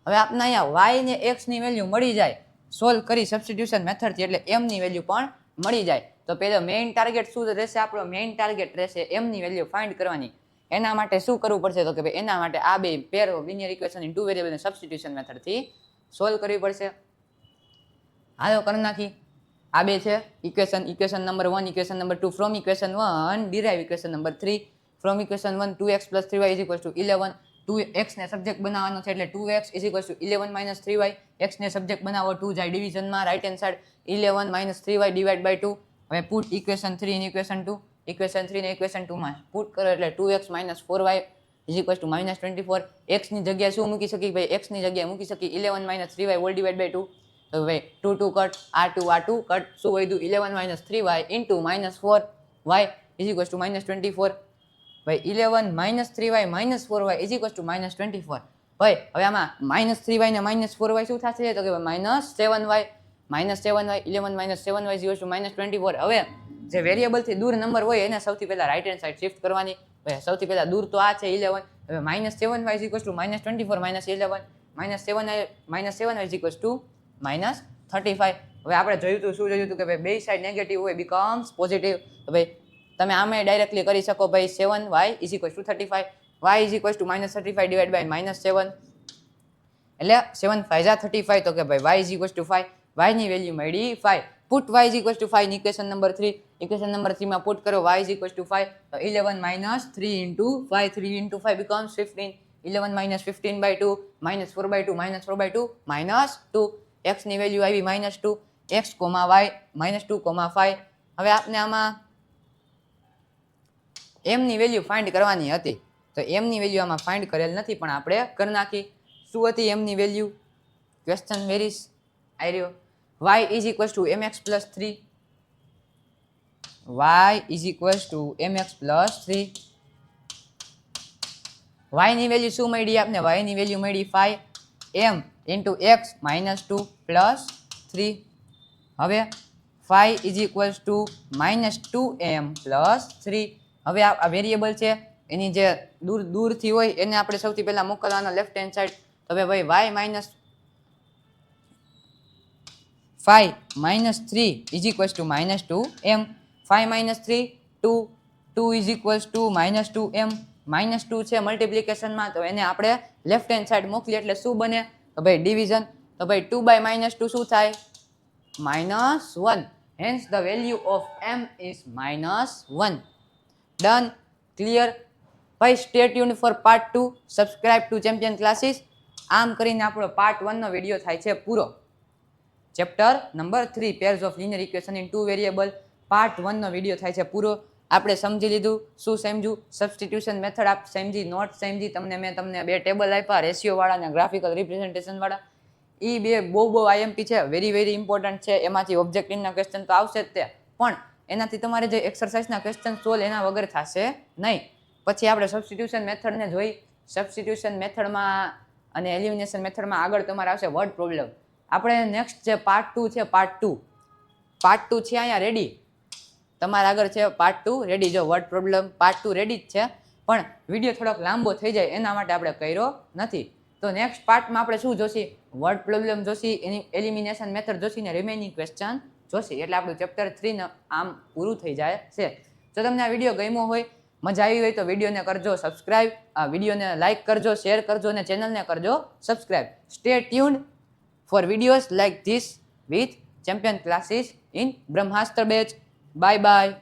હવે આપને અહીંયા y ને x ની વેલ્યુ મળી જાય સોલ્વ કરી સબસ્ટિટ્યુશન મેથડથી એટલે m ની વેલ્યુ પણ મળી જાય. તો પહેલો મેઇન ટાર્ગેટ શું રહેશે? આપણો મેઇન ટાર્ગેટ રહેશે m ની વેલ્યુ ફાઇન્ડ કરવાની. એના માટે શું કરવું પડશે તો કે ભાઈ એના માટે આ બે pair of linear equation in 2 variable substitution મેથડથી સોલ્વ કરવી પડશે. હાલો કરી નાખી. આ બે છે equation number 1, equation number 2. From equation 1 derive equation number 3. From equation 1 2x plus 3y is equal to 11. 2x ને સબ્જેક્ટ બનાવવાનો છે એટલે 2x is equal to 11 minus 3y. x ને સબ્જેક્ટ બનાવો 2 જાય ડિવિઝનમાં right hand side 11 minus 3y divide by 2. હવે put equation 3 in equation 2. Equation 3 ને ઇક્વેશન 2 માં પુટ કરો એટલે 2x minus 4y is equal to -24. x ની જગ્યાએ શું મૂકી શકીએ ભાઈ? x ની જગ્યાએ મૂકી શકીએ 11 minus 3y hall divide by 2. તો ભાઈ 2 2 કટ, આ 2 કટ, શું વધ્યું 11 minus 3y into -4y is equal to -24. ભાઈ 11 minus 3y minus 4y is equal to -24. ભાઈ હવે આમાં -3y ને -4y શું થશે તો કે -7y. -7y 11 minus 7y is equal to -24. હવે જે વેરિયેબલથી દૂર નંબર હોય એને સૌથી પહેલા રાઈટ હેન્ડ સાઈડ શિફ્ટ કરવાની. સૌથી પહેલા દૂર તો આ છે 11. હવે -7y is equals two -24 -11 -7y is equals to -35. હવે આપણે જોયું હતું શું જોયું હતું કે ભાઈ બે સાઈડ નેગેટિવ હોય બીકમ્સ પોઝિટિવ. તો ભાઈ તમે આમે ડાયરેક્ટલી કરી શકો ભાઈ 7y is equals to 35 y is equals to -35 divide by -7 એટલે 7 5 જા 35 તો કે ભાઈ y is equals two 5 y ની વેલ્યુ મળી 5. Put y is equals two 5 ની ઇક્વેશન નંબર 3 ઇક્વેશન નંબર 3 માં પુટ કરો y ઇઝ ઇક્વલ્સ ટુ 5 તો 11 - 3 into 5 3 into 5 becomes 15 11 - 15 by 2 -4 by 2 -4 by 2 -2 x ની વેલ્યુ આવી -2 x, y -2, 5. હવે આપને આમાં m ની વેલ્યુ ફાઇન્ડ કરવાની હતી તો m ની વેલ્યુ આમાં ફાઇન્ડ કરેલ નથી પણ આપણે કરી નાખી. શું હતી m ની વેલ્યુ? ક્વેશ્ચન વેરીસ આર્યો y is equals to mx plus 3 y is equals to mx plus 3 y ની વેલ્યુ શું મળી આપને? y ની વેલ્યુ મળી 5 m ઇન્ટુ x -2 પ્લસ 3. હવે 5 is equals two -2m plus 3. હવે આ વેરિયેબલ છે એની જે દૂરથી હોય એને આપણે સૌથી પહેલા મોકલવાનો લેફ્ટ હેન્ડ સાઈડ. તો હવે ભાઈ y -5 -3 is equals two -2m 5 - 3 2 2 is equals two -2m -2 છે મલ્ટિપ્લિકેશનમાં તો એને આપણે લેફ્ટ હેન્ડ સાઈડ મોકલીએ એટલે શું બને? તો ભાઈ ડિવિઝન. તો ભાઈ 2 by -2 શું થાય? -1. Hence the value of m is -1. Done. Clear. ભાઈ stay tuned for part 2. Subscribe to Champion Classes. આમ કરીને આપણો part 1 નો વિડીયો થાય છે પૂરો. Chapter number 3 pairs of linear equation in two variable part 1 no video થાય છે પૂરો. આપણે સમજી લીધું. શું સમજ્યું? સબસ્ટિટ્યુશન મેથડ આપ સમજી, નોટ સમજી. તમને બે ટેબલ આપ્યા રેશિયો વાળા અને ગ્રાફિકલ રિપ્રેઝન્ટેશન વાળા. એ બે બહુ આઈએમપી છે, વેરી ઇમ્પોર્ટન્ટ છે. એમાંથી ઓબ્જેક્ટિવના ક્વેશ્ચન તો આવશે જ તે, પણ એનાથી તમારે જે એક્સરસાઇઝના ક્વેશ્ચન સોલ્વ એના વગર થશે નહીં. પછી આપણે સબસ્ટિટ્યુશન મેથડને જોઈ. સબસ્ટિટ્યુશન મેથડમાં અને એલિમિનેશન મેથડમાં આગળ તમારે આવશે વર્ડ પ્રોબ્લેમ. આપણે નેક્સ્ટ જે પાર્ટ 2 છે પાર્ટ 2 છે અહીંયા રેડી. તમારા આગળ છે પાર્ટ 2 રેડી. જો વર્ડ પ્રોબ્લેમ પાર્ટ 2 રેડી જ છે પણ વિડીયો થોડોક લાંબો થઈ જાય એના માટે આપણે કર્યો નથી. તો નેક્સ્ટ પાર્ટમાં આપણે શું જોશી? વર્ડ પ્રોબ્લેમ જોશી, એની એલિમિનેશન મેથડ જોશી ને રિમેનિંગ ક્વેશ્ચન જોશી. એટલે આપણું ચેપ્ટર 3 આમ પૂરું થઈ જાય છે. જો તમને આ વિડીયો ગમ્યો હોય, મજા આવી હોય તો વિડીયોને કરજો સબસ્ક્રાઇબ, આ વિડીયોને લાઇક કરજો, શેર કરજો અને ચેનલને કરજો subscribe. Stay tuned for videos like this with Champion Classes in Brahmastra batch. Bye bye.